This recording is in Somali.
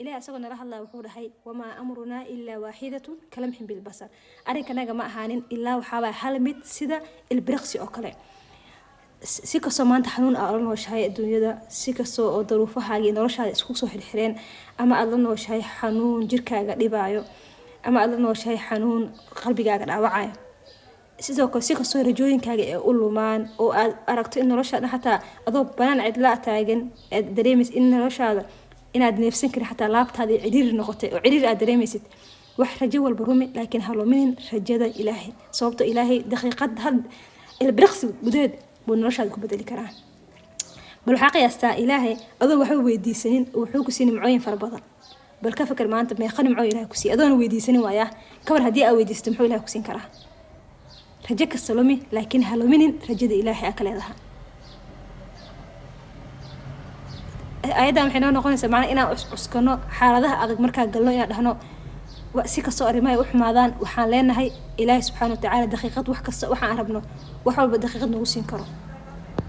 إلهي أسوق نراه الله وحوله هاي وما أمرنا إلا واحدة كلمح بالبصر أريك نجا ما أهانين إلا وحابة حلمت سدا البرقسي أو كله سكسو ما أنت حنون أرون وشهاي الدنيا ده سكسو ظروفها حاجة نرش هذا سكسو الحرين أما أظن وشهاي حنون جركا قاعد يبايو أما أظن وشهاي حنون قلبي قاعد أوعى سيدوكو سكسو رجولين كاجا يقولوا مان أو أركت إنه رش هذا حتى أضرب بنان عدلاء تاجن دريمس إنه رش هذا inaad neefsan kari xataa laabtaada ciriir noqotay oo ciriir aad dareemaysid wax rajo walba rumi laakiin haloomin rajada ilaahay sababta ilaahay daqiiqad hal ilbirqsi gudeed buu noloshaada ku bedeli karaa bal waxa qiyaastaa ilaahay adoo wax weydiisanin oo wuxuu ku siin macooyin fara badan bal ka fikir maanta ma qani macooyin ilaahay ku sii adoon weydiisanin waaya kabar hadii aad weydiisto muxuu ilaahay ku siin karaa rajo ka saloomi laakiin haloomin rajada ilaahay akaleedaha ayada maxay noqonaysaa macna inaan cuskano xaaladaha adag marka galno inaan dhahno si ka soo arimaay u xumaadaan waxaan leenahay ilaahay subxaanahu wa ta'aala daqiiqad wax kasta waxaan rabno wax walba daqiiqad nagu siin karo